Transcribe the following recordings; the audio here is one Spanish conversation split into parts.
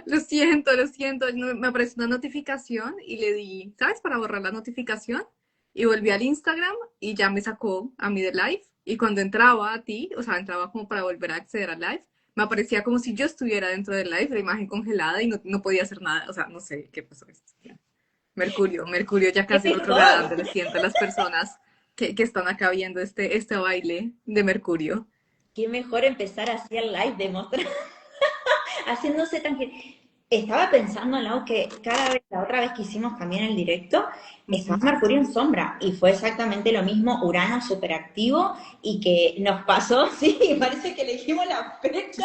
lo siento. No, me apareció una notificación y le di, ¿sabes? Para borrar la notificación. Y volví al Instagram y ya me sacó a mí de live. Y cuando entraba a ti, o sea, entraba como para volver a acceder al live, me aparecía como si yo estuviera dentro del live, la imagen congelada y no podía hacer nada. O sea, no sé qué pasó. Mercurio ya ¡Qué casi retrogradando, mejor! le siento a las personas que están acá viendo este baile de Mercurio. Qué mejor empezar así el live, demostrar, haciéndose tan... Estaba pensando, Lau, que cada vez, la otra vez que hicimos también el directo, estaba Ujú. Mercurio en sombra y fue exactamente lo mismo, Urano superactivo y que nos pasó, sí, parece que elegimos la fecha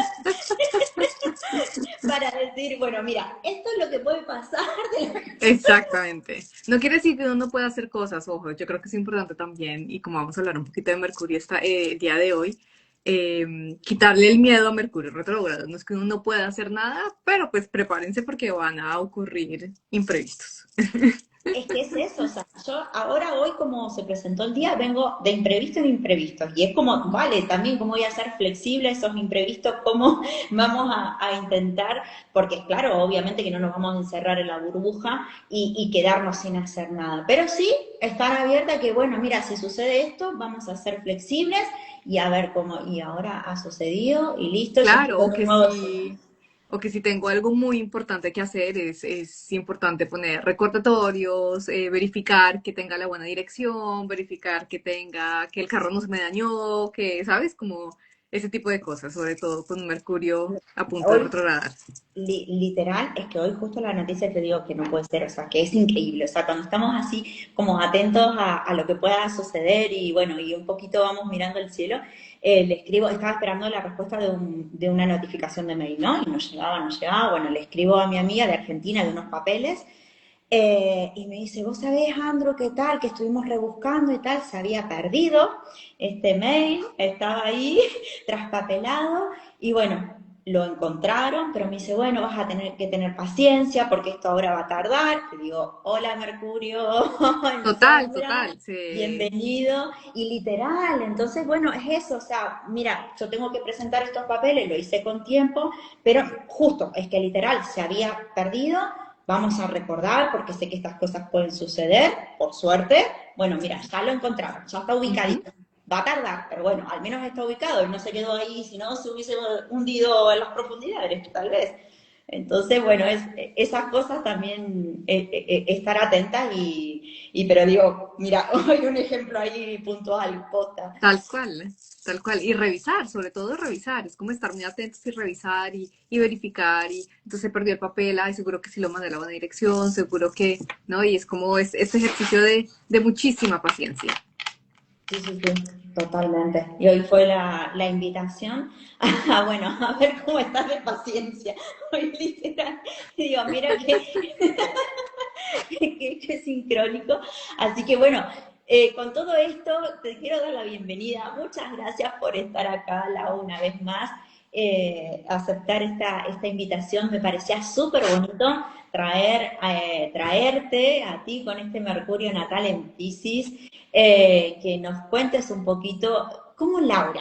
para decir, bueno, mira, esto es lo que puede pasar de la... Exactamente. No quiere decir que uno no pueda hacer cosas, ojo, yo creo que es importante también, y como vamos a hablar un poquito de Mercurio el día de hoy, quitarle el miedo a Mercurio retrógrado. No es que uno no pueda hacer nada, pero pues prepárense porque van a ocurrir imprevistos. Es que es eso, o sea, yo ahora hoy como se presentó el día, vengo de imprevisto en imprevisto y es como, vale, también cómo voy a ser flexible a esos imprevistos, cómo vamos a intentar, porque claro, obviamente que no nos vamos a encerrar en la burbuja y quedarnos sin hacer nada, pero sí estar abierta a que, bueno, mira, si sucede esto, vamos a ser flexibles y a ver cómo, y ahora ha sucedido y listo, ya Claro, estoy de nuevo. o que si tengo algo muy importante que hacer, es importante poner recordatorios, verificar que tenga la buena dirección, verificar que el carro no se me dañó, que, ¿sabes? Como ese tipo de cosas, sobre todo con Mercurio a punto de Hoy retrogradar. literal, es que hoy justo la noticia te digo que no puede ser, o sea, que es increíble, o sea, cuando estamos así como atentos a lo que pueda suceder y bueno, y un poquito vamos mirando el cielo, le escribo, estaba esperando la respuesta de una notificación de mail, ¿no? Y no llegaba, bueno, le escribo a mi amiga de Argentina de unos papeles y me dice, vos sabés, Andro, qué tal, que estuvimos rebuscando y tal, se había perdido este mail, estaba ahí traspapelado y bueno, lo encontraron, pero me dice, bueno, vas a tener que tener paciencia porque esto ahora va a tardar. Le digo, hola Mercurio, en Total, sombra, total, sí. bienvenido. Y literal, entonces, bueno, es eso, o sea, mira, yo tengo que presentar estos papeles, lo hice con tiempo, pero justo, es que literal se había perdido, vamos a recordar, porque sé que estas cosas pueden suceder, por suerte. Bueno, mira, ya lo encontraron, ya está Ujú. ubicadito. Va a tardar, pero bueno, al menos está ubicado y no se quedó ahí, si no se hubiese hundido en las profundidades, tal vez. Entonces, bueno, esas cosas también estar atentas pero digo, mira, hoy un ejemplo ahí puntual, posta. Tal cual, tal cual. Y revisar, sobre todo revisar. Es como estar muy atentos y revisar y verificar. Y entonces se perdió el papel, ay, seguro que sí lo mandé a la buena dirección, seguro que, ¿no? Y es como este ejercicio de muchísima paciencia. Sí, sí, sí, totalmente. Y hoy fue la invitación a, bueno, a ver cómo estás de paciencia. Hoy literal, digo, mira que sincrónico. Así que bueno, con todo esto te quiero dar la bienvenida. Muchas gracias por estar acá, Lau, una vez más. Aceptar esta invitación me parecía súper bonito traerte a ti con este Mercurio natal en Piscis, que nos cuentes un poquito cómo Lau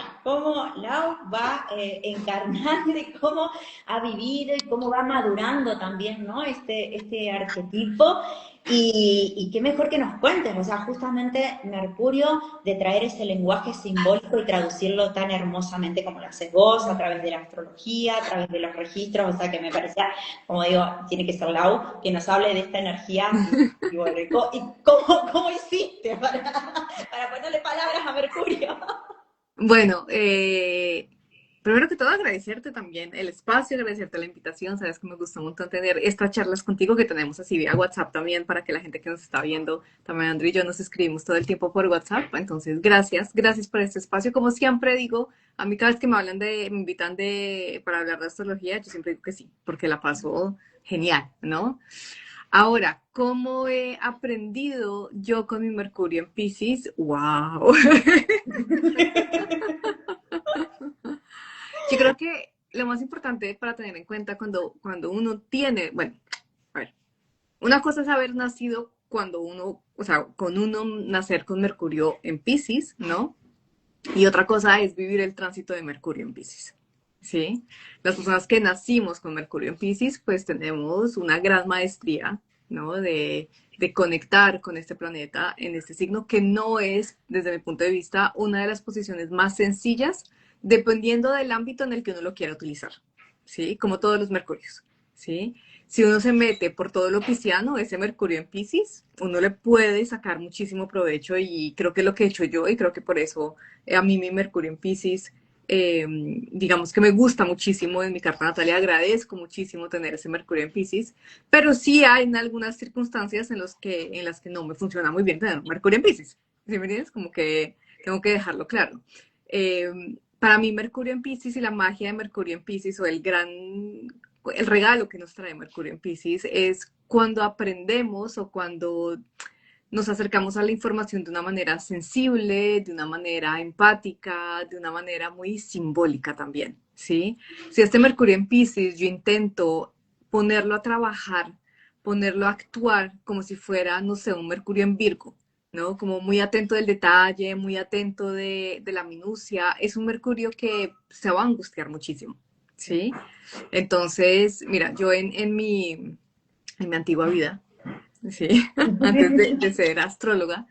va encarnando y cómo ha vivido y cómo va madurando también, ¿no? Este arquetipo. Y qué mejor que nos cuentes, o sea, justamente Mercurio, de traer ese lenguaje simbólico y traducirlo tan hermosamente como lo haces vos, a través de la astrología, a través de los registros, o sea, que me parecía, como digo, tiene que ser Lau, que nos hable de esta energía y bueno, cómo hiciste para ponerle palabras a Mercurio? Bueno, primero que todo agradecerte también el espacio, agradecerte la invitación. Sabes que me gusta un montón tener estas charlas contigo que tenemos así vía WhatsApp también para que la gente que nos está viendo, también Andrew y yo nos escribimos todo el tiempo por WhatsApp. Entonces, gracias por este espacio. Como siempre digo, a mí cada vez que me invitan para hablar de astrología, yo siempre digo que sí, porque la paso genial, ¿no? Ahora, ¿cómo he aprendido yo con mi Mercurio en Pisces? ¡Wow! Yo creo que lo más importante para tener en cuenta cuando uno tiene, bueno, a ver, una cosa es haber nacido cuando uno, o sea, con uno nacer con Mercurio en Pisces, ¿no? Y otra cosa es vivir el tránsito de Mercurio en Pisces. ¿sí? Las personas que nacimos con Mercurio en Piscis, pues tenemos una gran maestría, ¿no? De conectar con este planeta en este signo, que no es, desde mi punto de vista, una de las posiciones más sencillas, dependiendo del ámbito en el que uno lo quiera utilizar, ¿sí? Como todos los Mercurios, ¿sí? Si uno se mete por todo lo pisciano, ese Mercurio en Piscis, uno le puede sacar muchísimo provecho y creo que es lo que he hecho yo y creo que por eso a mí mi Mercurio en Piscis digamos que me gusta muchísimo en mi carta natal y agradezco muchísimo tener ese Mercurio en Pisces, pero sí hay en algunas circunstancias en las que no me funciona muy bien tener un Mercurio en Pisces. ¿Sí me entiendes? Como que tengo que dejarlo claro. Eh, para mí Mercurio en Pisces y la magia de Mercurio en Pisces o el regalo que nos trae Mercurio en Pisces es cuando aprendemos o cuando nos acercamos a la información de una manera sensible, de una manera empática, de una manera muy simbólica también, ¿sí? Si este Mercurio en Pisces yo intento ponerlo a trabajar, ponerlo a actuar como si fuera, no sé, un Mercurio en Virgo, ¿no? Como muy atento del detalle, muy atento de la minucia, es un Mercurio que se va a angustiar muchísimo, ¿sí? Entonces, mira, yo en mi antigua vida, sí, antes de ser astróloga,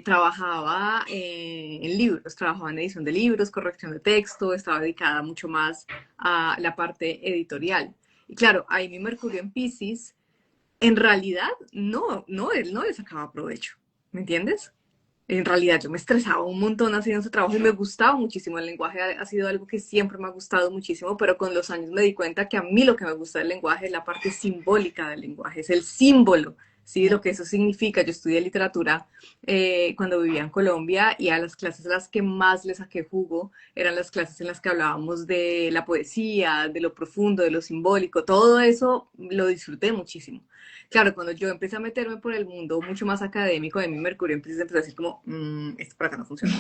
trabajaba en libros, trabajaba en edición de libros, corrección de texto, estaba dedicada mucho más a la parte editorial. Y claro, ahí mi Mercurio en Pisces, en realidad, él no le sacaba provecho, ¿me entiendes? En realidad yo me estresaba un montón haciendo ese trabajo y me gustaba muchísimo. El lenguaje ha sido algo que siempre me ha gustado muchísimo, pero con los años me di cuenta que a mí lo que me gusta del lenguaje es la parte simbólica del lenguaje, es el símbolo, ¿sí? Lo que eso significa. Yo estudié literatura cuando vivía en Colombia y a las clases a las que más le saqué jugo eran las clases en las que hablábamos de la poesía, de lo profundo, de lo simbólico. Todo eso lo disfruté muchísimo. Claro, cuando yo empecé a meterme por el mundo mucho más académico de mi Mercurio, empecé a decir como, esto para acá no funciona.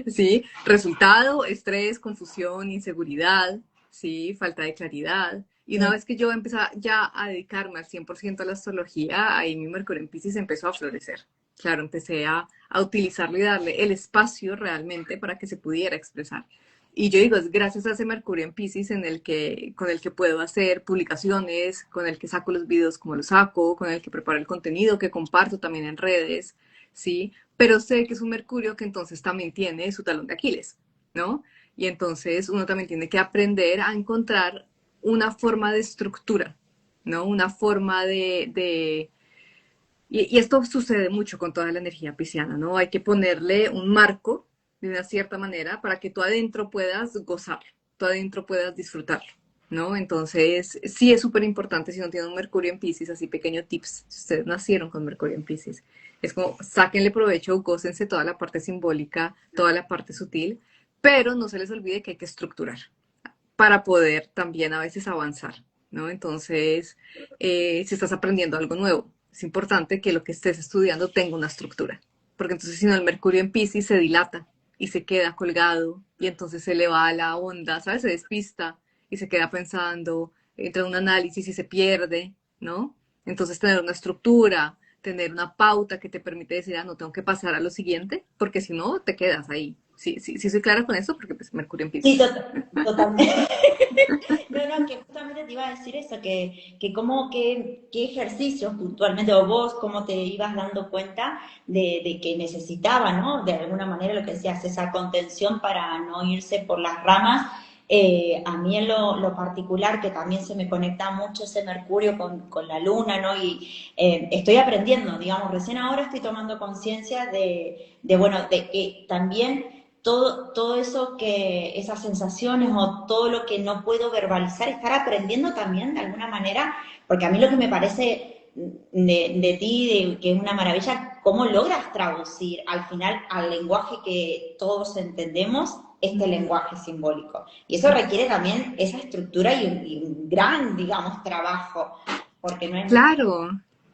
¿Sí? Resultado, estrés, confusión, inseguridad, ¿sí? Falta de claridad. Y una vez que yo empecé ya a dedicarme al 100% a la astrología, ahí mi Mercurio en Pisces empezó a florecer. Claro, empecé a utilizarlo y darle el espacio realmente para que se pudiera expresar. Y yo digo, es gracias a ese Mercurio en Pisces con el que puedo hacer publicaciones, con el que saco los videos como los saco, con el que preparo el contenido que comparto también en redes, ¿sí? Pero sé que es un Mercurio que entonces también tiene su talón de Aquiles, ¿no? Y entonces uno también tiene que aprender a encontrar una forma de estructura, ¿no? Una forma y esto sucede mucho con toda la energía pisciana, ¿no? Hay que ponerle un marco de una cierta manera para que tú adentro puedas gozarlo, tú adentro puedas disfrutarlo, ¿no? Entonces, sí es súper importante si no tienen un Mercurio en Pisces, así pequeño tips, si ustedes nacieron con Mercurio en Pisces, es como sáquenle provecho, gócense toda la parte simbólica, toda la parte sutil, pero no se les olvide que hay que estructurar para poder también a veces avanzar, ¿no? Entonces, si estás aprendiendo algo nuevo, es importante que lo que estés estudiando tenga una estructura, porque entonces si no el Mercurio en Piscis se dilata y se queda colgado y entonces se le va la onda, ¿sabes? Se despista y se queda pensando, entra en un análisis y se pierde, ¿no? Entonces tener una estructura, tener una pauta que te permite decir, ah, no tengo que pasar a lo siguiente, porque si no te quedas ahí. Sí, sí, sí soy clara con eso, porque pues Mercurio en Sí, Piscis. totalmente. No, no, que justamente te iba a decir eso, que cómo, qué ejercicios puntualmente, o vos cómo te ibas dando cuenta de que necesitaba, ¿no? De alguna manera lo que decías, esa contención para no irse por las ramas. A mí en lo particular, que también se me conecta mucho ese Mercurio con la Luna, ¿no? Y estoy aprendiendo, digamos, recién ahora estoy tomando conciencia bueno, de que también todo eso esas sensaciones o todo lo que no puedo verbalizar, estar aprendiendo también de alguna manera, porque a mí lo que me parece de ti, que es una maravilla, cómo logras traducir al final al lenguaje que todos entendemos, este lenguaje simbólico. Y eso requiere también esa estructura y un gran, digamos, trabajo, porque no es... Claro,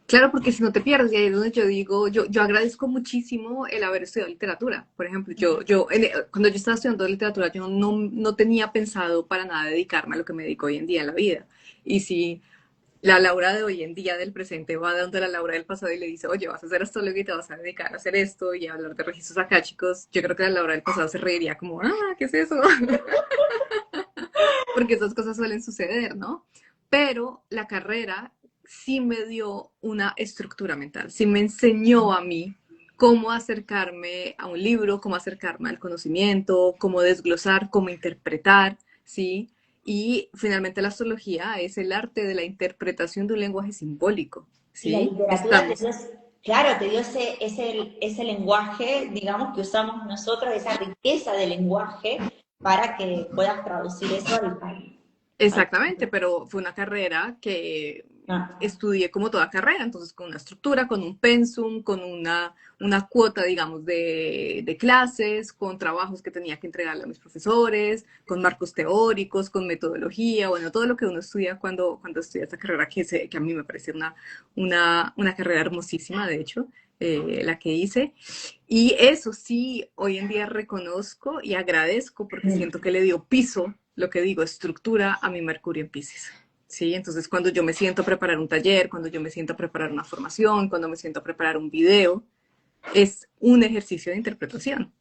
claro, porque si no te pierdes, y ahí es donde yo digo, yo agradezco muchísimo el haber estudiado literatura. Por ejemplo, cuando yo estaba estudiando literatura, yo no tenía pensado para nada dedicarme a lo que me dedico hoy en día en la vida. Y sí, la Laura de hoy en día del presente va donde la Laura del pasado y le dice, oye, vas a hacer astrólogo y te vas a dedicar a hacer esto y a hablar de registros akáshicos, yo creo que la Laura del pasado se reiría como, ¿qué es eso? Porque esas cosas suelen suceder, ¿no? Pero la carrera sí me dio una estructura mental, sí me enseñó a mí cómo acercarme a un libro, cómo acercarme al conocimiento, cómo desglosar, cómo interpretar, ¿sí? Y finalmente la astrología es el arte de la interpretación de un lenguaje simbólico, Y la ¿sí? literatura te Estamos, dio, claro, te dio ese lenguaje, digamos, que usamos nosotros, esa riqueza de lenguaje para que puedas traducir eso al- exactamente, pero fue una carrera que ah, estudié como toda carrera, entonces con una estructura, con un pensum, con una cuota, digamos, de clases, con trabajos que tenía que entregarle a mis profesores, con marcos teóricos, con metodología, bueno, todo lo que uno estudia cuando estudia esta carrera, que a mí me parece una carrera hermosísima, de hecho, la que hice. Y eso sí, hoy en día reconozco y agradezco porque siento que le dio piso, lo que digo, estructura a mi Mercurio en Pisces. ¿Sí? Entonces, cuando yo me siento a preparar un taller, cuando yo me siento a preparar una formación, cuando me siento a preparar un video, es un ejercicio de interpretación.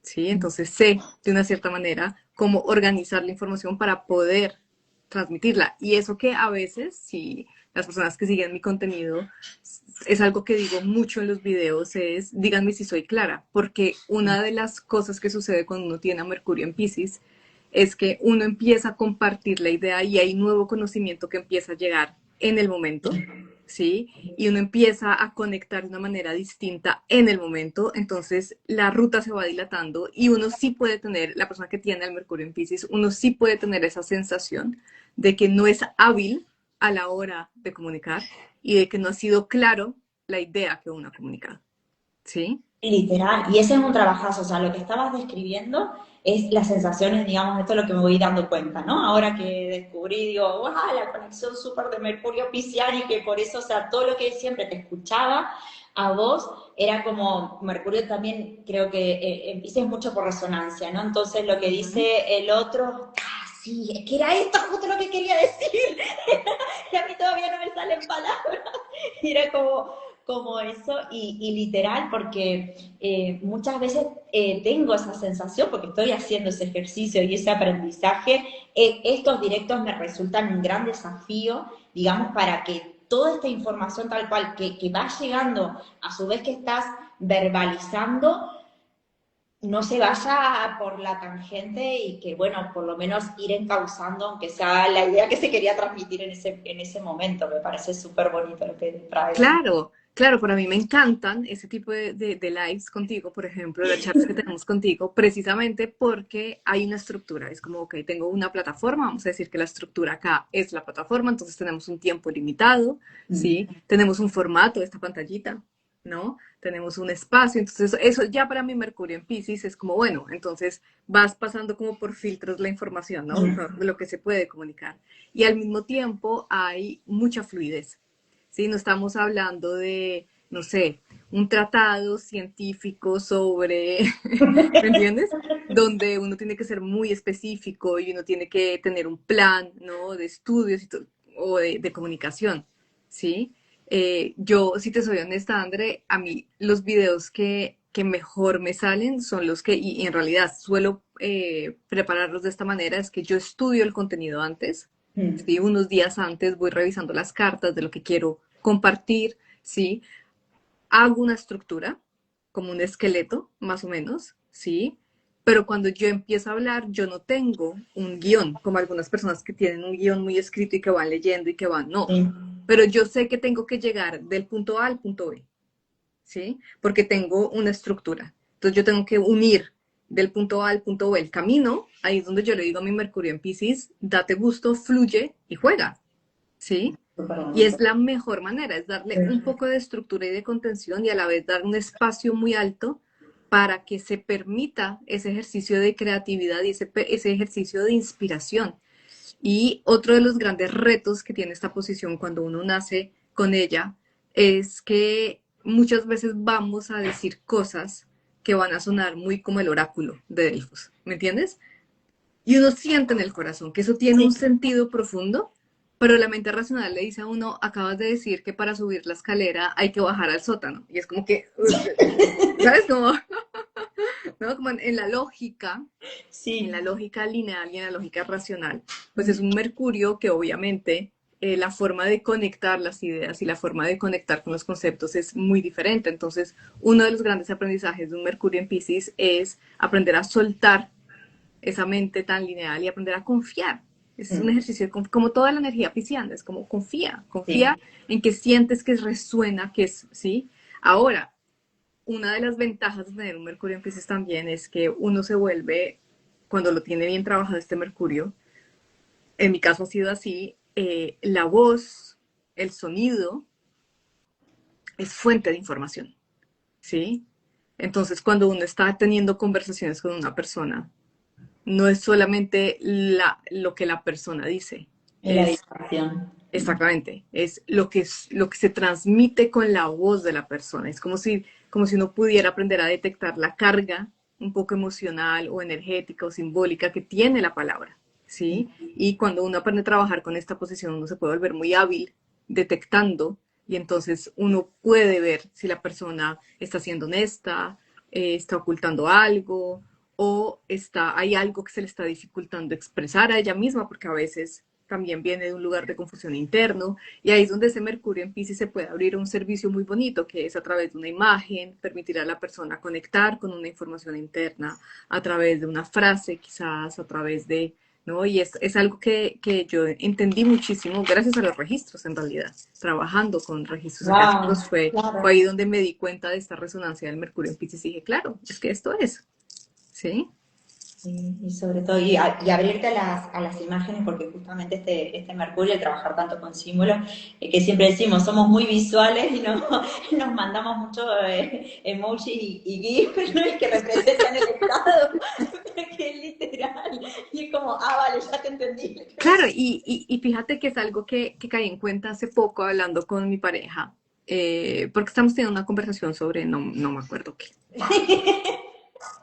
¿Sí? Entonces, sé de una cierta manera cómo organizar la información para poder transmitirla. Y eso que a veces, si las personas que siguen mi contenido, es algo que digo mucho en los videos, es díganme si soy clara, porque una de las cosas que sucede cuando uno tiene a Mercurio en Pisces es que uno empieza a compartir la idea y hay nuevo conocimiento que empieza a llegar en el momento, ¿sí? Y uno empieza a conectar de una manera distinta en el momento, entonces la ruta se va dilatando y uno sí puede tener, la persona que tiene el Mercurio en Pisces, uno sí puede tener esa sensación de que no es hábil a la hora de comunicar y de que no ha sido claro la idea que uno ha comunicado, ¿sí? literal, y ese es un trabajazo, o sea, lo que estabas describiendo es las sensaciones, digamos, esto es lo que me voy dando cuenta, ¿no? Ahora que descubrí, digo, wow, la conexión súper de Mercurio Pisciano y que por eso, o sea, todo lo que siempre te escuchaba a vos era como, Mercurio también creo que empieces mucho por resonancia, ¿no? Entonces lo que Uh -huh. dice el otro, sí, es que era esto justo lo que quería decir, y a mí todavía no me salen palabras, y era como eso y literal porque muchas veces tengo esa sensación porque estoy haciendo ese ejercicio y ese aprendizaje. Estos directos me resultan un gran desafío, digamos, para que toda esta información tal cual que va llegando, a su vez que estás verbalizando, no se vaya por la tangente y que, bueno, por lo menos ir encauzando, aunque sea la idea que se quería transmitir en ese momento. Me parece súper bonito lo que traes. Claro, claro, para mí me encantan ese tipo de lives contigo, por ejemplo, las charlas que tenemos contigo, precisamente porque hay una estructura. Es como, ok, tengo una plataforma, vamos a decir que la estructura acá es la plataforma, entonces tenemos un tiempo limitado, ¿sí? Tenemos un formato, esta pantallita, ¿no? Tenemos un espacio, entonces eso ya para mi Mercurio en Pisces es como, bueno, entonces vas pasando como por filtros la información, ¿no? De lo que se puede comunicar. Y al mismo tiempo hay mucha fluidez. ¿Sí? No estamos hablando de, no sé, un tratado científico sobre, ¿me entiendes? Donde uno tiene que ser muy específico y uno tiene que tener un plan, ¿no? De estudios y o de comunicación, ¿sí? Yo, si te soy honesta, André, a mí los videos que mejor me salen son los que, y en realidad suelo prepararlos de esta manera, es que yo estudio el contenido antes, ¿sí? Unos días antes voy revisando las cartas de lo que quiero compartir, ¿sí? Hago una estructura, como un esqueleto, más o menos, ¿sí? Pero cuando yo empiezo a hablar, yo no tengo un guión, como algunas personas que tienen un guión muy escrito y que van leyendo y que van, no. Sí. Pero yo sé que tengo que llegar del punto A al punto B, ¿sí? Porque tengo una estructura. Entonces yo tengo que unir del punto A al punto B el camino, ahí es donde yo le digo a mi Mercurio en Pisces, date gusto, fluye y juega, ¿sí? Súper Y es bonito. la mejor manera, es darle un poco de estructura y de contención y a la vez dar un espacio muy alto para que se permita ese ejercicio de creatividad y ese ejercicio de inspiración. Y otro de los grandes retos que tiene esta posición cuando uno nace con ella es que muchas veces vamos a decir cosas que van a sonar muy como el oráculo de Delfos, ¿me entiendes? Y uno siente en el corazón que eso tiene un Sí, sentido profundo, pero la mente racional le dice a uno, acabas de decir que para subir la escalera hay que bajar al sótano. Y es como que, ¿sabes? Como, ¿no? Como en la Sí. lógica lineal y en la lógica racional, pues es un Mercurio que obviamente la forma de conectar las ideas y la forma de conectar con los conceptos es muy diferente. Entonces, uno de los grandes aprendizajes de un Mercurio en Pisces es aprender a soltar esa mente tan lineal y aprender a confiar. Es un Mm, ejercicio como toda la energía pisciana, es como confía sí. en que sientes que resuena, que es, ¿sí? Ahora, una de las ventajas de tener un Mercurio en Pisces también es que uno se vuelve, cuando lo tiene bien trabajado este Mercurio, en mi caso ha sido así, la voz, el sonido, es fuente de información, ¿sí? Entonces, cuando uno está teniendo conversaciones con una persona, no es solamente lo que la persona dice, Y la es distracción. exactamente, es lo que se transmite con la voz de la persona. Es como si uno pudiera aprender a detectar la carga un poco emocional o energética o simbólica que tiene la palabra, ¿sí? Y cuando uno aprende a trabajar con esta posición, uno se puede volver muy hábil detectando y entonces uno puede ver si la persona está siendo honesta, está ocultando algo o hay algo que se le está dificultando expresar a ella misma, porque a veces también viene de un lugar de confusión interno, y ahí es donde ese Mercurio en Pisces se puede abrir un servicio muy bonito, que es a través de una imagen, permitir a la persona conectar con una información interna, a través de una frase quizás, a través de, ¿no? Y es algo que yo entendí muchísimo gracias a los registros en realidad, trabajando con registros Wow, acásicos fue claro. ahí donde me di cuenta de esta resonancia del Mercurio en Pisces y dije, claro, es que esto es, ¿sí? Y sobre todo, y abrirte a las imágenes, porque justamente este Mercurio, el trabajar tanto con símbolos, que siempre decimos, somos muy visuales y no, nos mandamos mucho emoji y GIF, ¿no? Y que representan el estado, que es literal. Y es como, vale, ya te entendí. Claro, y fíjate que es algo que caí en cuenta hace poco hablando con mi pareja, porque estamos teniendo una conversación sobre no me acuerdo qué.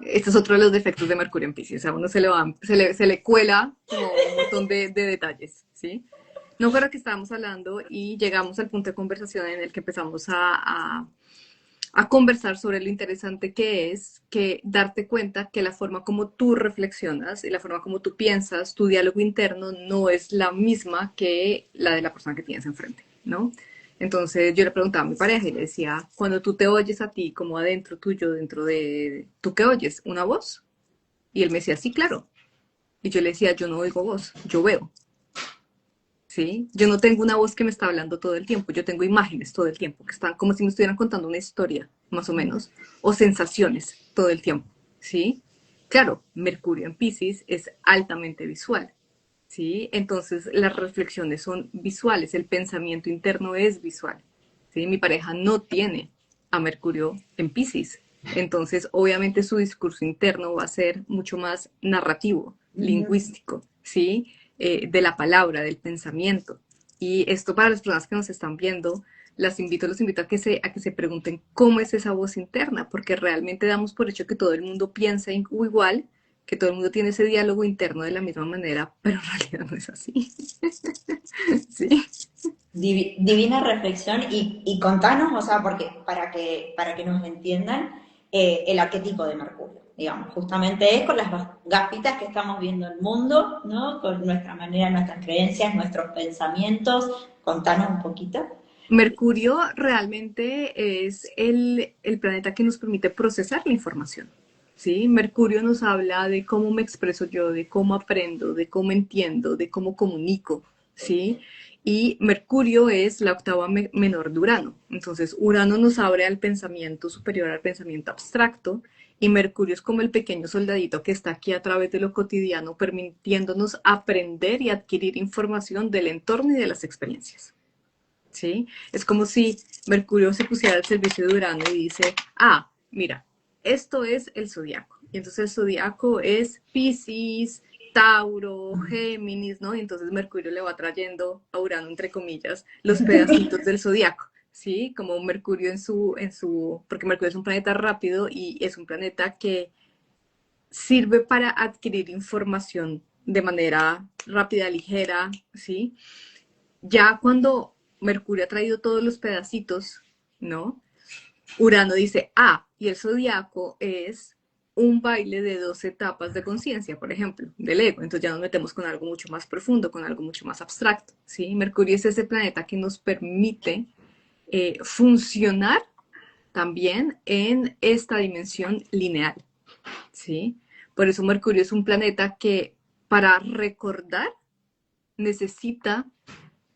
Este es otro de los defectos de Mercurio en Piscis, a uno se le cuela como un montón de detalles, ¿sí? No fue lo que estábamos hablando y llegamos al punto de conversación en el que empezamos a conversar sobre lo interesante que es que darte cuenta que la forma como tú reflexionas y la forma como tú piensas, tu diálogo interno no es la misma que la de la persona que tienes enfrente, ¿no? Entonces yo le preguntaba a mi pareja y le decía, cuando tú te oyes a ti como adentro tuyo, dentro de, ¿tú qué oyes? ¿Una voz? Y él me decía, sí, claro. Y yo le decía, yo no oigo voz, yo veo. ¿Sí? Yo no tengo una voz que me está hablando todo el tiempo, yo tengo imágenes todo el tiempo, que están como si me estuvieran contando una historia, más o menos, o sensaciones todo el tiempo, ¿sí? Claro, Mercurio en Pisces es altamente visual, ¿sí? Entonces las reflexiones son visuales, el pensamiento interno es visual, ¿sí? Mi pareja no tiene a Mercurio en Pisces, entonces obviamente su discurso interno va a ser mucho más narrativo, lingüístico, ¿sí? De la palabra, del pensamiento. Y esto para las personas que nos están viendo, los invito a que se pregunten cómo es esa voz interna, porque realmente damos por hecho que todo el mundo piensa igual, que todo el mundo tiene ese diálogo interno de la misma manera, pero en realidad no es así. ¿Sí? Divina reflexión y contanos, o sea, porque para que nos entiendan el arquetipo de Mercurio, digamos, justamente es con las gafitas que estamos viendo el mundo, ¿no? Con nuestra manera, nuestras creencias, nuestros pensamientos, contanos un poquito. Mercurio realmente es el planeta que nos permite procesar la información. ¿Sí? Mercurio nos habla de cómo me expreso yo, de cómo aprendo, de cómo entiendo, de cómo comunico. ¿Sí? Y Mercurio es la octava menor de Urano. Entonces, Urano nos abre al pensamiento superior, al pensamiento abstracto, y Mercurio es como el pequeño soldadito que está aquí a través de lo cotidiano, permitiéndonos aprender y adquirir información del entorno y de las experiencias. ¿Sí? Es como si Mercurio se pusiera al servicio de Urano y dice, mira, esto es el zodiaco. Y entonces el zodiaco es Piscis, Tauro, Géminis, ¿no? Y entonces Mercurio le va trayendo a Urano, entre comillas, los pedacitos del zodiaco, ¿sí? Como Mercurio porque Mercurio es un planeta rápido y es un planeta que sirve para adquirir información de manera rápida, ligera, ¿sí? Ya cuando Mercurio ha traído todos los pedacitos, ¿no? Urano dice, ah, y el zodiaco es un baile de 2 etapas de conciencia, por ejemplo, del ego. Entonces ya nos metemos con algo mucho más profundo, con algo mucho más abstracto, ¿sí? Mercurio es ese planeta que nos permite funcionar también en esta dimensión lineal, ¿sí? Por eso Mercurio es un planeta que para recordar necesita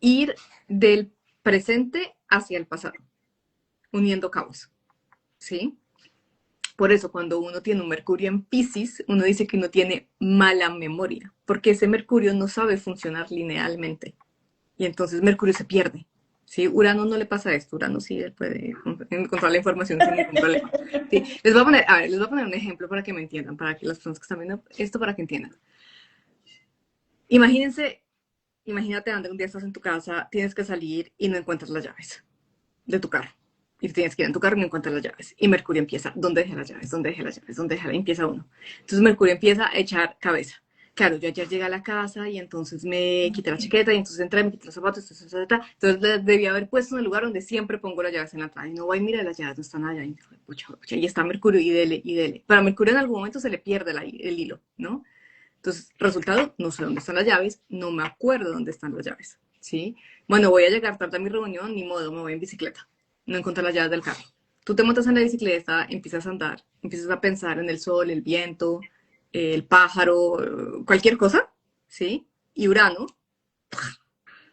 ir del presente hacia el pasado, uniendo cabos, ¿sí? Por eso cuando uno tiene un Mercurio en Pisces, uno dice que uno tiene mala memoria, porque ese Mercurio no sabe funcionar linealmente y entonces Mercurio se pierde. ¿Sí? Urano no le pasa esto, Urano sí él puede encontrar la información sin ningún problema. ¿Sí? Les voy a poner, a ver, les voy a poner un ejemplo para que me entiendan, para que las personas que están viendo esto para que entiendan. Imagínense, imagínate, André, un día estás en tu casa, tienes que salir y no encuentras las llaves de tu carro. Y tienes que ir en tu carro y no encuentras las llaves. Y Mercurio empieza, ¿dónde dejé las llaves? ¿Dónde dejé las llaves? ¿Dónde dejé las llaves? Empieza uno. Entonces Mercurio empieza a echar cabeza. Claro, yo ayer llegué a la casa y entonces me quité la chaqueta y entonces entré, me quité los zapatos, entonces debí haber puesto en el lugar donde siempre pongo las llaves en la entrada. Y no voy, mira, las llaves no están allá. Y, pucha, pucha, y está Mercurio y dele, y dele. Para Mercurio en algún momento se le pierde el hilo, ¿no? Entonces, resultado, no sé dónde están las llaves, no me acuerdo dónde están las llaves, ¿sí? Bueno, voy a llegar tarde a mi reunión, ni modo, me voy en bicicleta. No encontré las llaves del carro. Tú te montas en la bicicleta, empiezas a andar, empiezas a pensar en el sol, el viento, el pájaro, cualquier cosa, ¿sí? Y Urano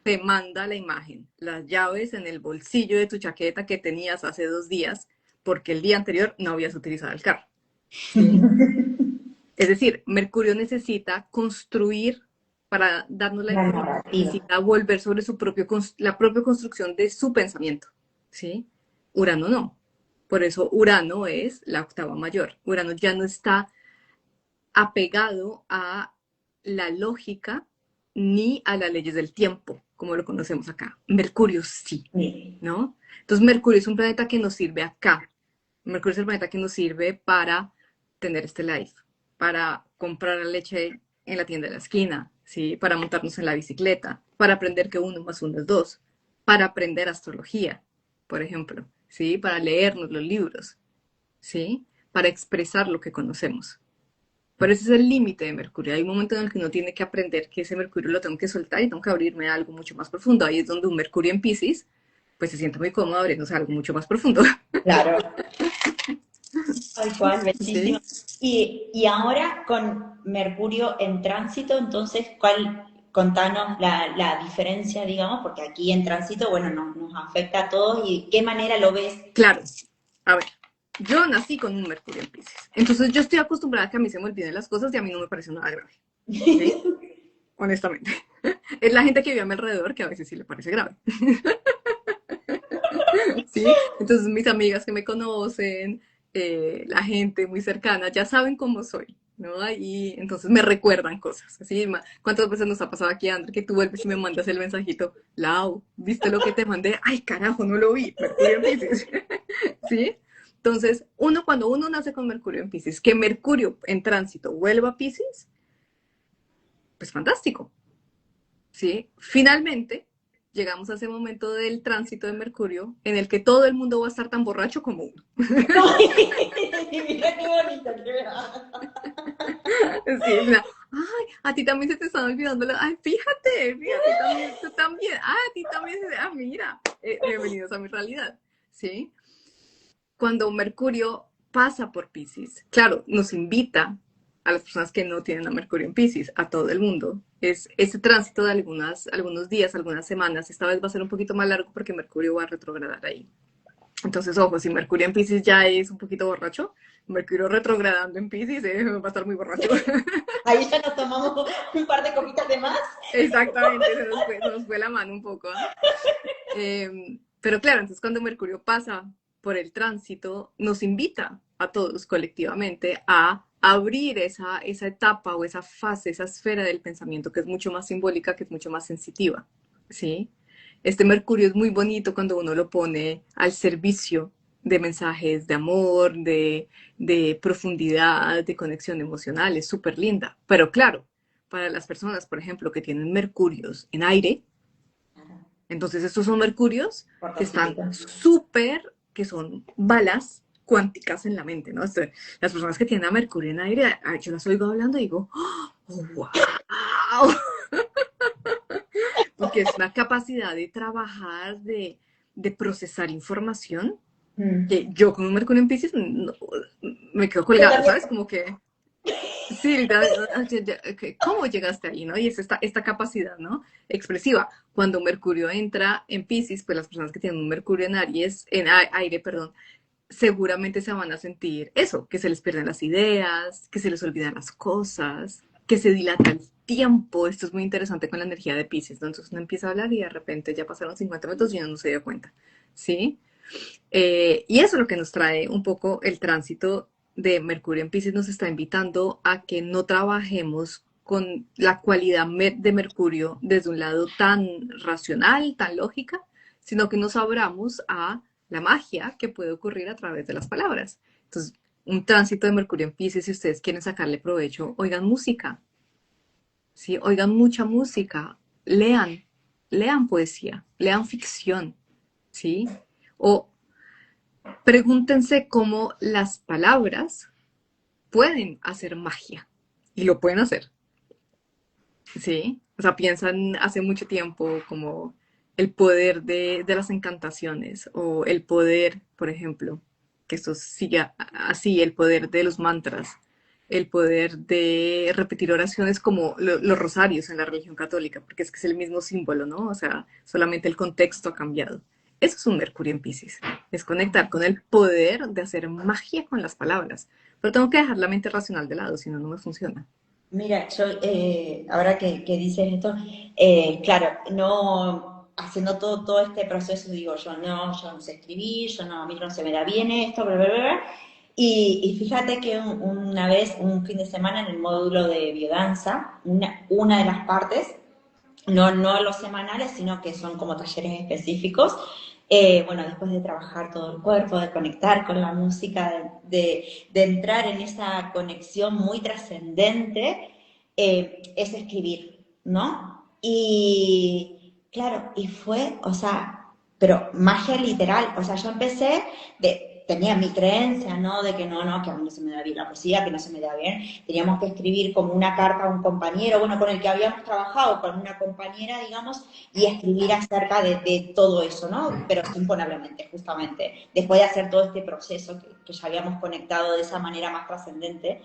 te manda la imagen, las llaves en el bolsillo de tu chaqueta que tenías hace 2 días, porque el día anterior no habías utilizado el carro, ¿sí? Es decir, Mercurio necesita construir, para darnos la La información, narrativa. necesita volver sobre la propia construcción de su pensamiento, ¿sí? Urano no. Por eso Urano es la octava mayor. Urano ya no está apegado a la lógica ni a las leyes del tiempo, como lo conocemos acá. Mercurio sí, Sí. ¿no? Entonces Mercurio es un planeta que nos sirve acá. Mercurio es el planeta que nos sirve para tener este life, para comprar la leche en la tienda de la esquina, ¿sí? Para montarnos en la bicicleta, para aprender que 1 más 1 es 2, para aprender astrología, por ejemplo, ¿sí? Para leernos los libros, ¿sí? Para expresar lo que conocemos. Pero ese es el límite de Mercurio. Hay un momento en el que uno tiene que aprender que ese Mercurio lo tengo que soltar y tengo que abrirme a algo mucho más profundo. Ahí es donde un Mercurio en Pisces, pues se siente muy cómodo abriéndose a algo mucho más profundo. Claro, tal cual, bellísimo. ¿Sí? Y ahora con Mercurio en tránsito, entonces, contanos la diferencia, digamos, porque aquí en tránsito, bueno, nos afecta a todos y qué manera lo ves. Claro. A ver, yo nací con un Mercurio en Pisces. Entonces yo estoy acostumbrada a que a mí se me olviden las cosas y a mí no me parece nada grave. ¿Sí? Honestamente. Es la gente que vive a mi alrededor que a veces sí le parece grave. ¿Sí? Entonces mis amigas que me conocen, la gente muy cercana, ya saben cómo soy, ¿no? Y entonces me recuerdan cosas, ¿sí? ¿Cuántas veces nos ha pasado aquí, André, que tú vuelves y me mandas el mensajito, Lau, ¿viste lo que te mandé? Ay, carajo, no lo vi, Mercurio en Pisces, ¿sí? Entonces, cuando uno nace con Mercurio en Pisces, que Mercurio en tránsito vuelva a Pisces, pues fantástico, ¿sí? Finalmente, llegamos a ese momento del tránsito de Mercurio en el que todo el mundo va a estar tan borracho como uno. Mira qué bonito, Sí, ay, a ti también se te están olvidando ay, fíjate, también, tú también, a ti también, mira, bienvenidos a mi realidad, ¿sí? Cuando Mercurio pasa por Pisces, claro, nos invita a las personas que no tienen a Mercurio en Pisces, a todo el mundo, es ese tránsito de algunos días, algunas semanas, esta vez va a ser un poquito más largo porque Mercurio va a retrogradar ahí. Entonces, ojo, si Mercurio en Pisces ya es un poquito borracho, Mercurio retrogradando en Pisces va a estar muy borracho. ahí ya nos tomamos un par de copitas de más. Exactamente, se nos fue la mano un poco. Pero claro, entonces cuando Mercurio pasa por el tránsito, nos invita a todos colectivamente a abrir esa etapa o esa fase, esa esfera del pensamiento que es mucho más simbólica, que es mucho más sensitiva, ¿sí? Este Mercurio es muy bonito cuando uno lo pone al servicio de mensajes de amor, de profundidad, de conexión emocional, es súper linda. Pero claro, para las personas, por ejemplo, que tienen Mercurios en aire, Entonces, estos son mercurios que están Cortocircuito. súper, que son balas cuánticas en la mente, ¿no? Las personas que tienen a Mercurio en aire, yo las oigo hablando y digo, oh, wow, porque es una capacidad de trabajar, de procesar información, Mm. que yo con un Mercurio en Pisces me quedo Yo colgada, también. ¿sabes? Como que, sí, literal, ¿cómo llegaste ahí, no? Y es esta capacidad, ¿no? Expresiva. Cuando Mercurio entra en Pisces, pues las personas que tienen un Mercurio en Aries, en aire, perdón, seguramente se van a sentir eso, que se les pierden las ideas, que se les olvidan las cosas, que se dilata el tiempo. Esto es muy interesante con la energía de Pisces, ¿no? Entonces uno empieza a hablar y de repente ya pasaron 50 minutos y uno no se dio cuenta, ¿sí? Y eso es lo que nos trae un poco el tránsito de Mercurio en Pisces, nos está invitando a que no trabajemos con la cualidad de Mercurio desde un lado tan racional, tan lógica, sino que nos abramos a la magia que puede ocurrir a través de las palabras. Entonces, un tránsito de Mercurio en Pisces, si ustedes quieren sacarle provecho, oigan música, ¿sí? Oigan mucha música, lean, lean poesía, lean ficción, ¿sí? O pregúntense cómo las palabras pueden hacer magia. Y lo pueden hacer, ¿sí? O sea, piensan hace mucho tiempo como el poder de las encantaciones o el poder, por ejemplo, que esto siga así, el poder de los mantras, el poder de repetir oraciones como los rosarios en la religión católica, porque es que es el mismo símbolo, ¿no? O sea, solamente el contexto ha cambiado. Eso es un Mercurio en Pisces, es conectar con el poder de hacer magia con las palabras. Pero tengo que dejar la mente racional de lado, si no, no me funciona. Mira, yo ahora que dices esto, claro, no haciendo todo este proceso, digo yo no sé escribir, yo no, a mí no se me da bien esto, bla, bla, bla, bla. Y fíjate que una vez, un fin de semana en el módulo de biodanza, una de las partes, no los semanales, sino que son como talleres específicos. Bueno, después de trabajar todo el cuerpo, de conectar con la música, de entrar en esa conexión muy trascendente, es escribir, ¿no? Y claro, y fue, o sea, pero magia literal, o sea, yo empecé tenía mi creencia, ¿no? De que no, que a mí no se me da bien la poesía, que no se me da bien. Teníamos que escribir como una carta a un compañero, bueno, con el que habíamos trabajado, con una compañera, digamos, y escribir acerca de todo eso, ¿no? Pero imponablemente, justamente, después de hacer todo este proceso que ya habíamos conectado de esa manera más trascendente.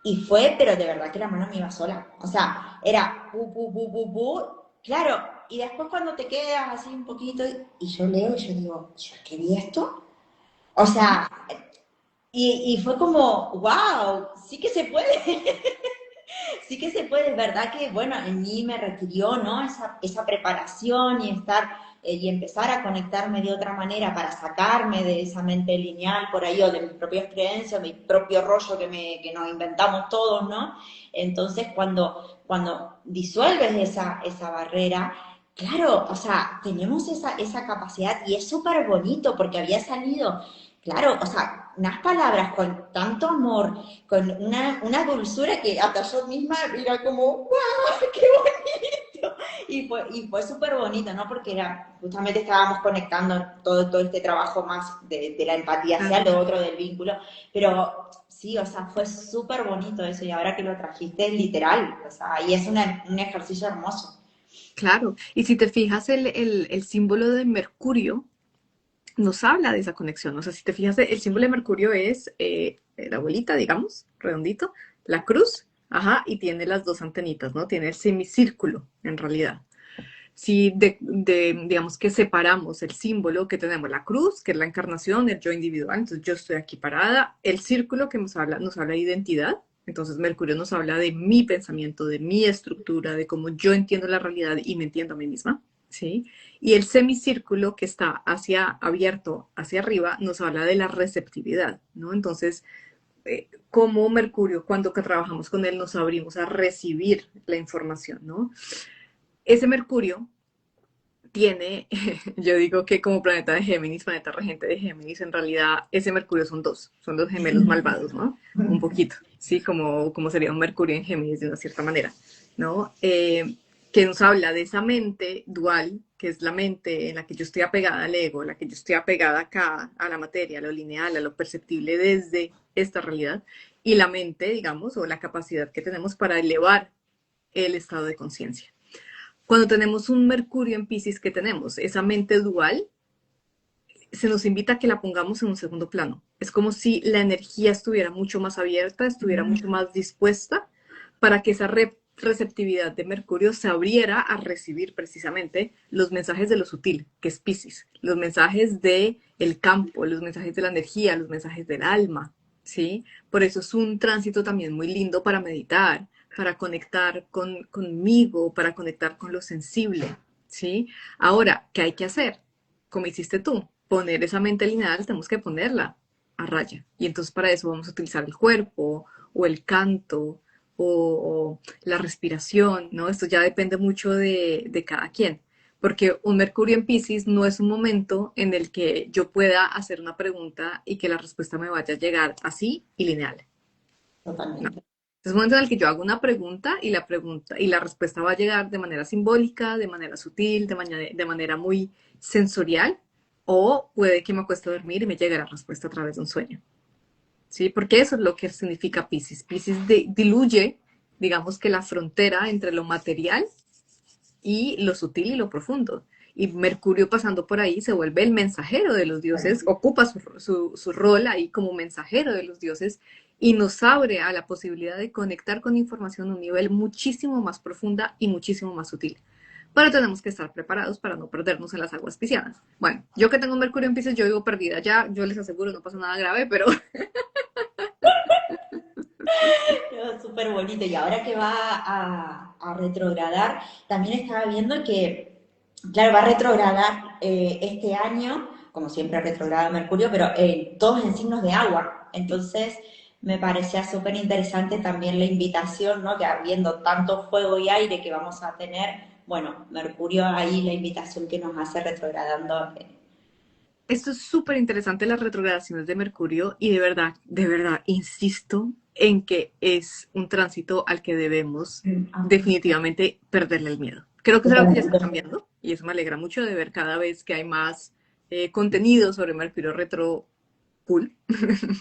Y fue, pero de verdad que la mano me iba sola. O sea, era pu, pu, pu, pu, pu. Claro, y después cuando te quedas así un poquito, y yo leo y yo digo, ¿yo escribí esto? O sea, y fue como, wow, sí que se puede, sí que se puede, es verdad que, bueno, en mí me requirió, ¿no? Esa preparación y estar y empezar a conectarme de otra manera para sacarme de esa mente lineal por ahí o de mis propias creencias, mi propio rollo que nos inventamos todos, ¿no? Entonces, cuando disuelves esa barrera, claro, o sea, tenemos esa capacidad y es súper bonito porque había salido, claro, o sea, unas palabras con tanto amor, con una dulzura que hasta yo misma era como, ¡guau! ¡Qué bonito! Y fue súper bonito, ¿no? Porque justamente estábamos conectando todo este trabajo más de la empatía hacia Claro. lo otro del vínculo, pero sí, o sea, fue súper bonito eso y ahora que lo trajiste, literal, o sea, y es un ejercicio hermoso. Claro, y si te fijas, el símbolo de Mercurio nos habla de esa conexión. O sea, si te fijas, el símbolo de Mercurio es la bolita, digamos, redondito, la cruz, ajá, y tiene las dos antenitas, ¿no? Tiene el semicírculo, en realidad. Si digamos que separamos el símbolo que tenemos, la cruz, que es la encarnación, el yo individual, entonces yo estoy aquí parada, el círculo que nos habla de identidad, entonces Mercurio nos habla de mi pensamiento, de mi estructura, de cómo yo entiendo la realidad y me entiendo a mí misma, ¿sí? Y el semicírculo que está abierto hacia arriba nos habla de la receptividad, ¿no? Entonces, como Mercurio, cuando trabajamos con él, nos abrimos a recibir la información, ¿no? Ese Mercurio tiene, yo digo que como planeta de Géminis, planeta regente de Géminis, en realidad ese Mercurio son los gemelos malvados, ¿no? Un poquito, ¿sí? Como sería un Mercurio en Géminis de una cierta manera, ¿no? que nos habla de esa mente dual, que es la mente en la que yo estoy apegada al ego, la que yo estoy apegada acá a la materia, a lo lineal, a lo perceptible desde esta realidad, y la mente, digamos, o la capacidad que tenemos para elevar el estado de conciencia. Cuando tenemos un Mercurio en Pisces, ¿qué tenemos? Esa mente dual se nos invita a que la pongamos en un segundo plano. Es como si la energía estuviera mucho más abierta, estuviera mucho más dispuesta para que esa receptividad de Mercurio se abriera a recibir precisamente los mensajes de lo sutil, que es Piscis, los mensajes del campo, los mensajes de la energía, los mensajes del alma, ¿sí? Por eso es un tránsito también muy lindo para meditar, para conectar conmigo, para conectar con lo sensible, ¿sí? Ahora, ¿qué hay que hacer? Como hiciste tú, poner esa mente lineal, tenemos que ponerla a raya. Y entonces para eso vamos a utilizar el cuerpo o el canto o la respiración, ¿no? Esto ya depende mucho de cada quien. Porque un Mercurio en Pisces no es un momento en el que yo pueda hacer una pregunta y que la respuesta me vaya a llegar así y lineal. No. Totalmente. Es un momento en el que yo hago una pregunta y la respuesta va a llegar de manera simbólica, de manera sutil, de manera muy sensorial, o puede que me acueste a dormir y me llegue la respuesta a través de un sueño. ¿Sí? Porque eso es lo que significa Pisces. Pisces diluye, digamos que la frontera entre lo material y lo sutil y lo profundo. Y Mercurio pasando por ahí se vuelve el mensajero de los dioses, ocupa su rol ahí como mensajero de los dioses y nos abre a la posibilidad de conectar con información a un nivel muchísimo más profunda y muchísimo más sutil. Pero tenemos que estar preparados para no perdernos en las aguas piscianas. Bueno, yo que tengo Mercurio en Pisces, yo vivo perdida ya, yo les aseguro, no pasa nada grave, pero No, súper bonito. Y ahora que va a retrogradar, también estaba viendo que, claro, va a retrogradar este año, como siempre retrograda Mercurio, pero todos en signos de agua. Entonces, me parecía súper interesante también la invitación, ¿no? Que habiendo tanto fuego y aire que vamos a tener, bueno, Mercurio ahí la invitación que nos hace retrogradando. esto es súper interesante, las retrogradaciones de Mercurio, y de verdad, insisto en que es un tránsito al que debemos Ah, definitivamente perderle el miedo. Creo que es algo que ya está totalmente. cambiando y eso me alegra mucho de ver cada vez que hay más contenido sobre Mercurio retro cool,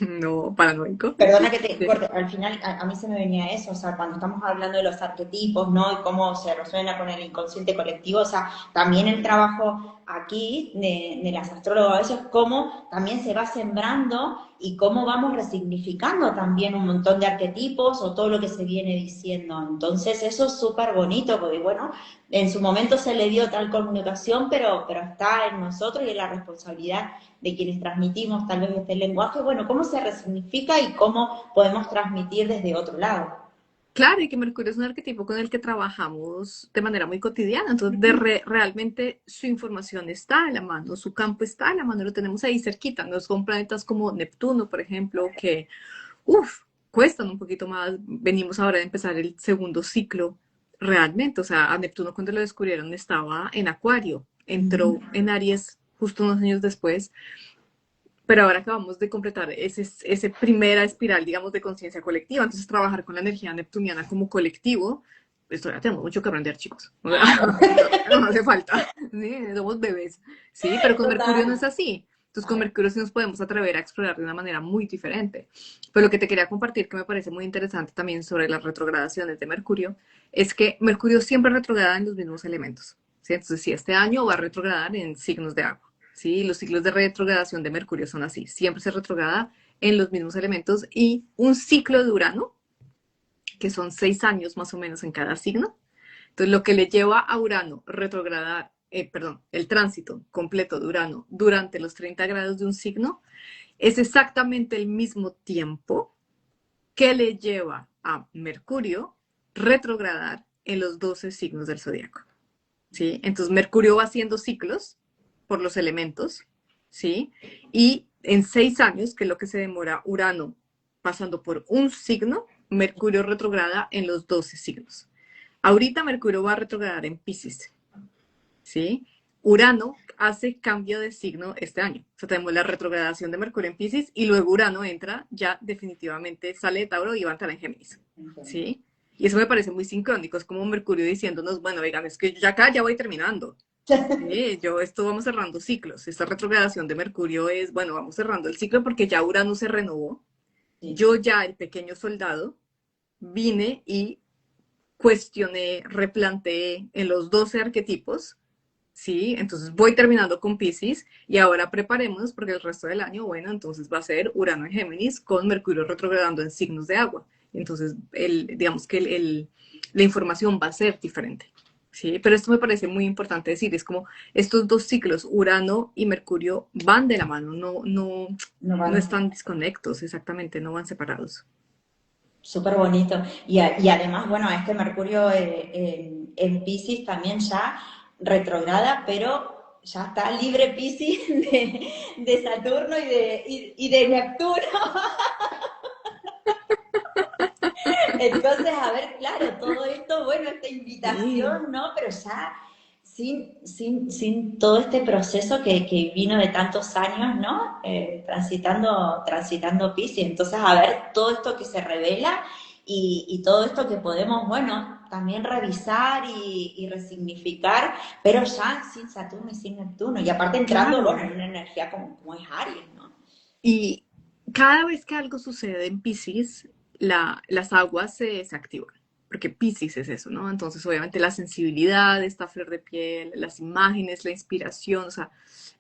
no paranoico. Perdona que te corte, al final a mí se me venía eso, o sea, cuando estamos hablando de los arquetipos, ¿no? Y cómo se resuena con el inconsciente colectivo, o sea, también el trabajo aquí de las astrólogas a veces, cómo también se va sembrando y cómo vamos resignificando también un montón de arquetipos o todo lo que se viene diciendo. Entonces, eso es súper bonito, porque bueno, en su momento se le dio tal connotación, pero está en nosotros y en la responsabilidad de quienes transmitimos tal vez este lenguaje, bueno, cómo se resignifica y cómo podemos transmitir desde otro lado. Claro, y que Mercurio es un arquetipo con el que trabajamos de manera muy cotidiana, entonces realmente su información está a la mano, su campo está a la mano, lo tenemos ahí cerquita, no son planetas como Neptuno, por ejemplo, que, uff, cuestan un poquito más, venimos ahora de empezar el segundo ciclo realmente, o sea, a Neptuno cuando lo descubrieron estaba en Acuario, entró en Aries justo unos años después, pero ahora acabamos de completar ese primera espiral, digamos, de conciencia colectiva. Entonces, trabajar con la energía neptuniana como colectivo, pues todavía tenemos mucho que aprender, chicos. O sea, no hace falta. ¿Sí? Somos bebés. Sí, pero con Mercurio no Total. es así. Entonces, con Mercurio sí nos podemos atrever a explorar de una manera muy diferente. Pero lo que te quería compartir, que me parece muy interesante también sobre las retrogradaciones de Mercurio, es que Mercurio siempre retrograda en los mismos elementos. ¿Sí? Entonces, si este año va a retrogradar en signos de agua. ¿Sí? Los ciclos de retrogradación de Mercurio son así, siempre se retrograda en los mismos elementos y un ciclo de Urano, que son 6 años más o menos en cada signo. Entonces, lo que le lleva a Urano retrogradar, perdón, el tránsito completo de Urano durante los 30 grados de un signo es exactamente el mismo tiempo que le lleva a Mercurio retrogradar en los 12 signos del zodiaco. ¿Sí? Entonces Mercurio va haciendo ciclos por los elementos, ¿sí? Y en 6 años, que es lo que se demora Urano pasando por un signo, Mercurio retrograda en los 12 signos. Ahorita Mercurio va a retrogradar en Pisces, ¿sí? Urano hace cambio de signo este año. O sea, tenemos la retrogradación de Mercurio en Pisces y luego Urano entra, ya definitivamente sale de Tauro y va a entrar en Géminis, ¿sí? Y eso me parece muy sincrónico, es como Mercurio diciéndonos, bueno, oigan, es que yo ya acá ya voy terminando. Yo esto vamos cerrando ciclos. Esta retrogradación de Mercurio es, bueno, vamos cerrando el ciclo porque ya Urano se renovó. Sí, Yo ya, el pequeño soldado, vine y cuestioné, replanteé en los 12 arquetipos, ¿sí? Entonces voy terminando con Pisces y ahora preparémonos porque el resto del año, bueno, entonces va a ser Urano en Géminis con Mercurio retrogradando en signos de agua. Entonces, digamos que la información va a ser diferente. Sí, pero esto me parece muy importante decir, es como estos dos ciclos, Urano y Mercurio, van de la mano, no no van. están desconectos, exactamente, no van separados. Súper bonito. Y además, bueno, este Mercurio en Piscis también ya retrograda, pero ya está libre Piscis de Saturno y de Neptuno. Entonces, a ver, claro, todo esto, bueno, esta Sí. invitación, ¿no? Pero ya sin todo este proceso que vino de tantos años, ¿no? Transitando Piscis. Entonces, a ver, todo esto que se revela y todo esto que podemos, bueno, también revisar y resignificar, pero ya sin Saturno y sin Neptuno. Y aparte entrando, bueno, Claro. en una energía como es Aries, ¿no? Y cada vez que algo sucede en Pisces, las aguas se activan, porque Pisces es eso, ¿no? Entonces, obviamente, la sensibilidad, esta flor de piel, las imágenes, la inspiración, o sea,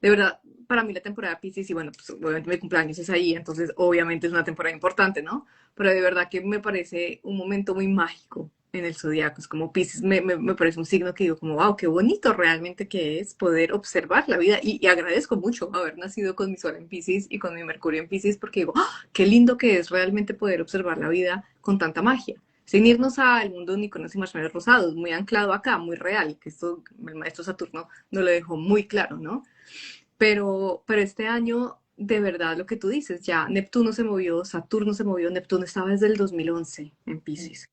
de verdad, para mí la temporada de Pisces, y bueno, pues obviamente mi cumpleaños es ahí, entonces obviamente es una temporada importante, ¿no? Pero de verdad que me parece un momento muy mágico en el zodiaco. Es como Pisces me parece un signo que digo como, wow, qué bonito realmente que es poder observar la vida. Y agradezco mucho haber nacido con mi sol en Pisces y con mi Mercurio en Pisces porque digo, ¡ah! Qué lindo que es realmente poder observar la vida con tanta magia. Sin irnos al mundo de unicornios y marshmallows rosados, muy anclado acá, muy real, que esto el maestro Saturno nos lo dejó muy claro, ¿no? Pero este año, de verdad, lo que tú dices, ya Neptuno se movió, Saturno se movió, Neptuno estaba desde el 2011 en Pisces.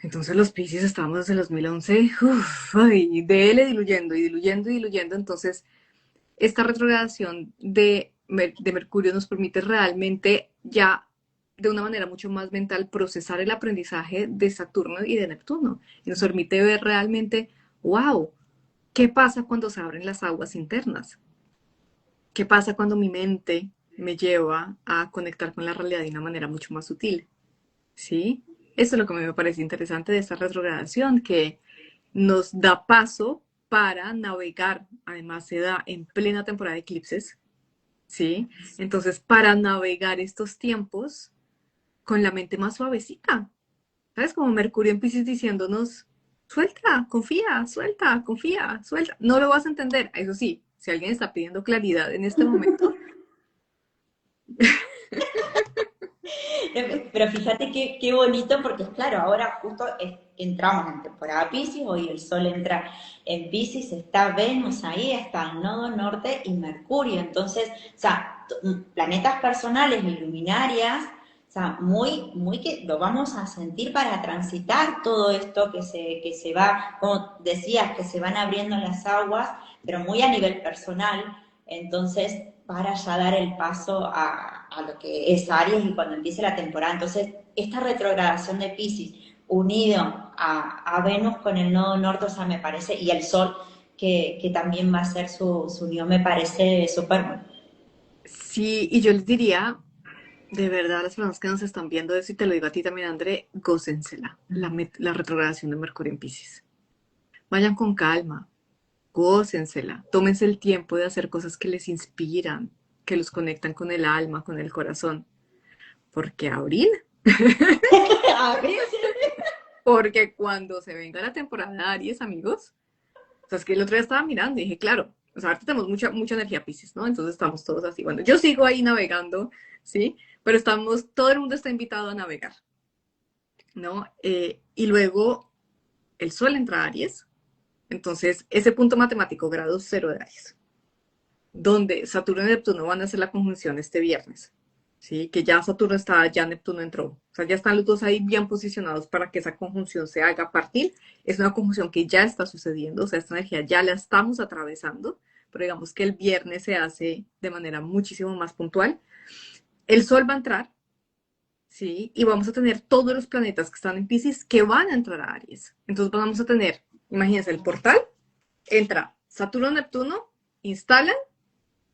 Entonces los Piscis estábamos desde el 2011, uf, ay, de él diluyendo y diluyendo y diluyendo. Entonces, esta retrogradación de Mercurio nos permite realmente ya de una manera mucho más mental procesar el aprendizaje de Saturno y de Neptuno. Y nos permite ver realmente, wow, ¿qué pasa cuando se abren las aguas internas? ¿Qué pasa cuando mi mente me lleva a conectar con la realidad de una manera mucho más sutil? ¿Sí? Eso es lo que me parece interesante de esta retrogradación, que nos da paso para navegar, además se da en plena temporada de eclipses, ¿sí? Entonces, para navegar estos tiempos con la mente más suavecita, ¿sabes? Como Mercurio en Piscis diciéndonos, suelta, confía, suelta. No lo vas a entender, eso sí, si alguien está pidiendo claridad en este momento, Pero fíjate qué bonito, porque es claro, ahora justo entramos en temporada Piscis, hoy el Sol entra en Piscis, está Venus ahí, está el nodo norte y Mercurio. Entonces, o sea, planetas personales y luminarias, o sea, muy que lo vamos a sentir para transitar todo esto que se va, como decías, que se van abriendo las aguas, pero muy a nivel personal. Entonces, para ya dar el paso a lo que es Aries y cuando empiece la temporada. Entonces, esta retrogradación de Pisces unido a Venus con el nodo norte, o sea, me parece, y el Sol, que también va a ser su unión, me parece súper bueno. sí, y yo les diría, de verdad, las personas que nos están viendo eso, y te lo digo a ti también, André, gócensela, la retrogradación de Mercurio en Pisces. Vayan con calma, gócensela, tómense el tiempo de hacer cosas que les inspiran, que los conectan con el alma, con el corazón. Porque abril, Abril, porque cuando se venga la temporada de Aries, amigos, o sea, es que el otro día estaba mirando y dije, claro, o sea, ahorita tenemos mucha energía Pisces, ¿no? Entonces estamos todos así. Bueno, yo sigo ahí navegando, ¿sí? Pero todo el mundo está invitado a navegar, ¿no? Y luego el Sol entra a Aries, entonces ese punto matemático, grado cero de Aries, donde Saturno y Neptuno van a hacer la conjunción este viernes, ¿sí? Que ya Saturno está, ya Neptuno entró. O sea, ya están los dos ahí bien posicionados para que esa conjunción se haga partir. Es una conjunción que ya está sucediendo, o sea, esta energía ya la estamos atravesando, pero digamos que el viernes se hace de manera muchísimo más puntual. El Sol va a entrar, ¿sí? Y vamos a tener todos los planetas que están en Pisces que van a entrar a Aries. Entonces vamos a tener, imagínense, el portal, entra Saturno, Neptuno, instalan,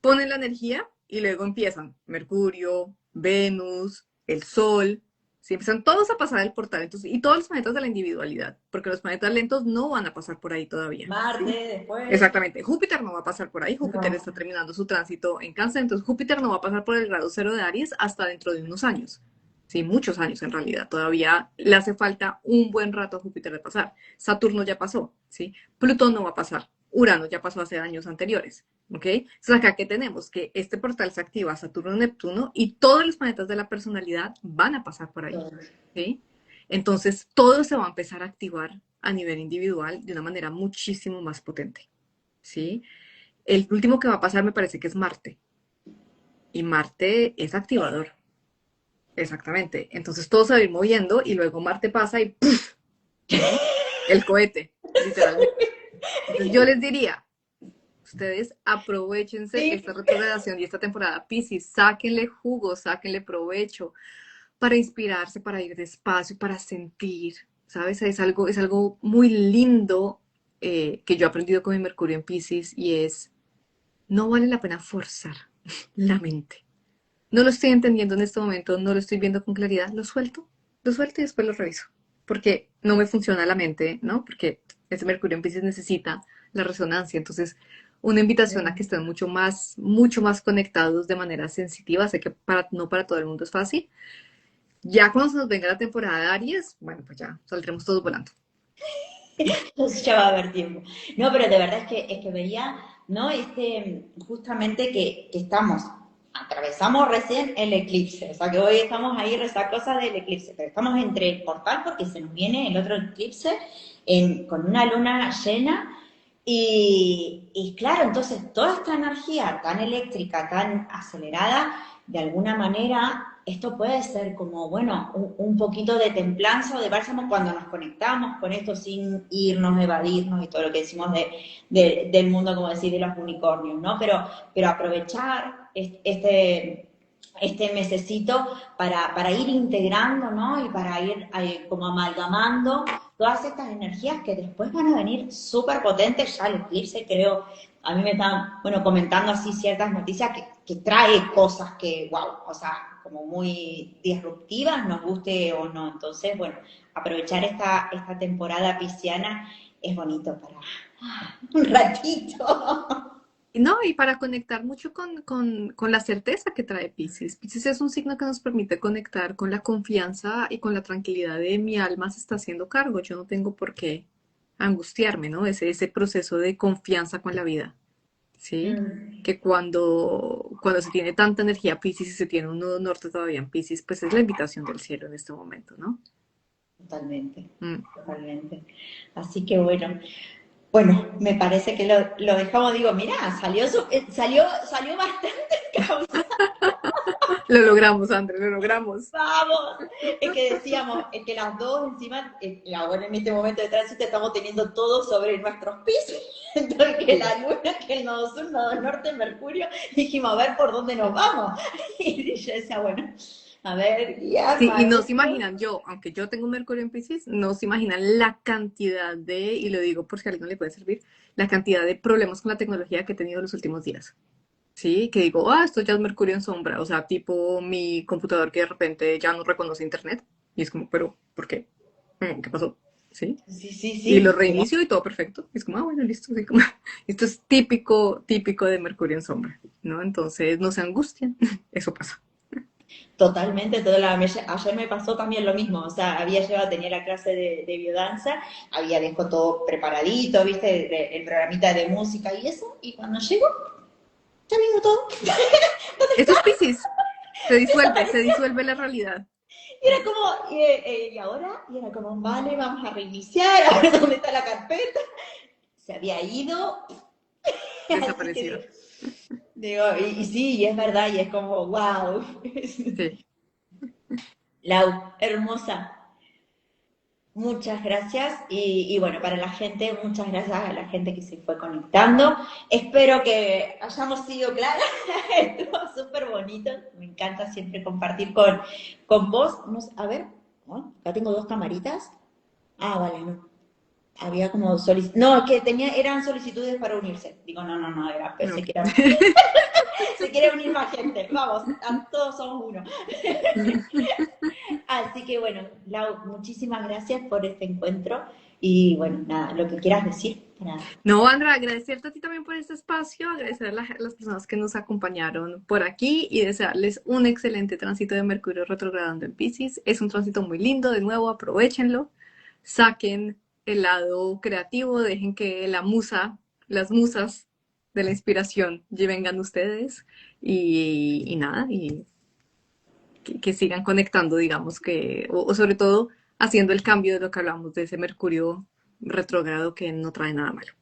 ponen la energía y luego empiezan Mercurio, Venus, el Sol, si empiezan todos a pasar el portal, entonces, y todos los planetas de la individualidad, porque los planetas lentos no van a pasar por ahí todavía. Marte ¿Sí? después. Exactamente, Júpiter no va a pasar por ahí, Júpiter No. está terminando su tránsito en Cáncer, entonces Júpiter no va a pasar por el grado cero de Aries hasta dentro de unos años. Sí, muchos años en realidad. Todavía le hace falta un buen rato a Júpiter de pasar. Saturno ya pasó, ¿sí? Plutón no va a pasar. Urano ya pasó hace años anteriores, ¿ok? Entonces acá que tenemos que este portal se activa Saturno, Neptuno y todos los planetas de la personalidad van a pasar por ahí, ¿sí? Entonces todo se va a empezar a activar a nivel individual de una manera muchísimo más potente, ¿sí? El último que va a pasar me parece que es Marte. Y Marte es activador. Exactamente. Entonces todo se va a ir moviendo y luego Marte pasa y ¡puf! ¿No? El cohete, literalmente. Entonces yo les diría, ustedes aprovechense Sí. esta retrogradación y esta temporada Piscis, sáquenle jugo, sáquenle provecho para inspirarse, para ir despacio, para sentir, ¿sabes? Es algo muy lindo que yo he aprendido con mi Mercurio en Piscis y es, no vale la pena forzar la mente. No lo estoy entendiendo en este momento, no lo estoy viendo con claridad, lo suelto y después lo reviso. Porque no me funciona la mente, ¿no? Porque ese Mercurio en Pisces necesita la resonancia. Entonces, una invitación a que estén mucho más conectados de manera sensitiva. Sé que no para todo el mundo es fácil. Ya cuando se nos venga la temporada de Aries, bueno, pues ya saldremos todos volando. Entonces ya va a haber tiempo. No, pero de verdad es que veía, ¿no? Justamente que estamos, atravesamos recién el eclipse, o sea que hoy estamos ahí resacosas del eclipse, pero estamos entre el portal porque se nos viene el otro eclipse con una luna llena y claro, entonces toda esta energía tan eléctrica, tan acelerada, de alguna manera esto puede ser como, bueno, un poquito de templanza o de bálsamo cuando nos conectamos con esto sin irnos, evadirnos y todo lo que decimos del mundo, como decir, de los unicornios, ¿no? Pero aprovechar este mesecito para ir integrando, ¿no? Y para ir como amalgamando todas estas energías que después van a venir súper potentes, ya el eclipse creo, a mí me están, bueno, comentando así ciertas noticias que trae cosas que, wow, o sea, como muy disruptivas, nos guste o no. Entonces, bueno, aprovechar esta temporada pisciana es bonito para un ratito. No, y para conectar mucho con la certeza que trae Pisces. Pisces es un signo que nos permite conectar con la confianza y con la tranquilidad de mi alma se está haciendo cargo. Yo no tengo por qué angustiarme, ¿no? Ese proceso de confianza con la vida, ¿sí? Mm, Que cuando se tiene tanta energía Pisces y se tiene un nudo norte todavía en Pisces, pues es la invitación del cielo en este momento, ¿no? totalmente, Mm. totalmente. Así que bueno, bueno, me parece que lo dejamos, digo, mirá, salió bastante causa. Lo logramos, André, lo logramos. Vamos, es que decíamos, es que las dos encima, ahora en este momento de tránsito estamos teniendo todo sobre nuestros pies, entonces que Sí. la luna, que el nodo sur, nodo norte, Mercurio, dijimos, a ver por dónde nos vamos. Y yo decía, bueno, a ver, guías, Sí, y no se maestros. imaginan, aunque yo tengo un Mercurio en Piscis, no se imaginan la cantidad y lo digo por si a alguien le puede servir, la cantidad de problemas con la tecnología que he tenido los últimos días. Sí, que digo, esto ya es Mercurio en sombra, o sea, tipo mi computador que de repente ya no reconoce internet, y es como, pero, ¿por qué? ¿Qué pasó? ¿Sí? Sí, sí, Y lo sí, reinicio y todo perfecto. Y es como, bueno, listo. Así como, esto es típico de Mercurio en sombra, ¿no? Entonces, no se angustian, eso pasa. totalmente. Ayer me pasó también lo mismo, o sea, había llegado, tenía la clase de biodanza, había dejado todo preparadito, viste, el programita de música y eso, y cuando llego, ya vino todo. Eso es Piscis, se Desapareció. disuelve la realidad. Y era como, ¿y ahora? Y era como, vale, vamos a reiniciar, a ver dónde está la carpeta. Se había ido, así que Desapareció. y sí, y es verdad, y es como, wow. Sí. Lau, hermosa. Muchas gracias y bueno, para la gente, muchas gracias a la gente que se fue conectando. Espero que hayamos sido claras. Estuvo súper bonito. Me encanta siempre compartir con vos. A ver, ¿no? Acá tengo dos camaritas. Ah, vale, no. Había como no, que eran solicitudes para unirse. Digo, no, No. pensé que era, se quiere unir más gente. Vamos, todos somos uno. Así que bueno, Lau, muchísimas gracias por este encuentro y bueno, nada, lo que quieras decir para... No, Andra, agradecerte a ti también por este espacio, agradecer a las personas que nos acompañaron por aquí y desearles un excelente tránsito de Mercurio retrogradando en Piscis. Es un tránsito muy lindo, de nuevo, aprovechenlo, saquen el lado creativo, dejen que las musas de la inspiración vengan ustedes y nada, y que sigan conectando, digamos, o sobre todo haciendo el cambio de lo que hablamos de ese Mercurio retrógrado que no trae nada malo.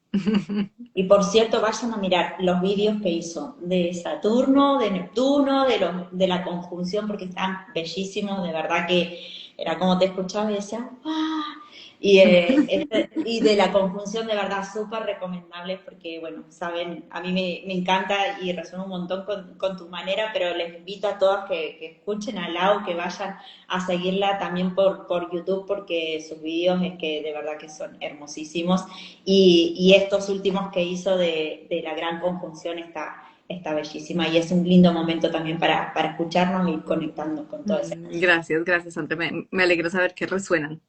Y por cierto, vayan a mirar los vídeos que hizo de Saturno, de Neptuno, de la conjunción, porque están bellísimos, de verdad que era como te escuchaba y decía, ¡ah! Y de la conjunción, de verdad, súper recomendables, porque, bueno, saben, a mí me encanta y resuena un montón con tu manera, pero les invito a todos que escuchen a Lau, que vayan a seguirla también por YouTube, porque sus vídeos es que de verdad que son hermosísimos. Y estos últimos que hizo de la gran conjunción está bellísima y es un lindo momento también para escucharnos y conectando con toda esa energía. Gracias, gracias, Ante. Me alegra saber que resuenan.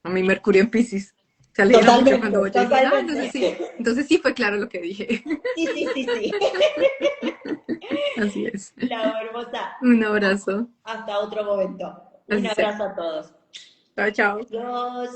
A mi Mercurio en Piscis. Se alegra mucho Totalmente, cuando oye, dicen, ah, totalmente. entonces sí fue claro lo que dije. Sí, sí, sí, sí. Así es. La hermosa. Un abrazo. Hasta otro momento. Un Así sea. abrazo a todos. Chao, chao. Adiós.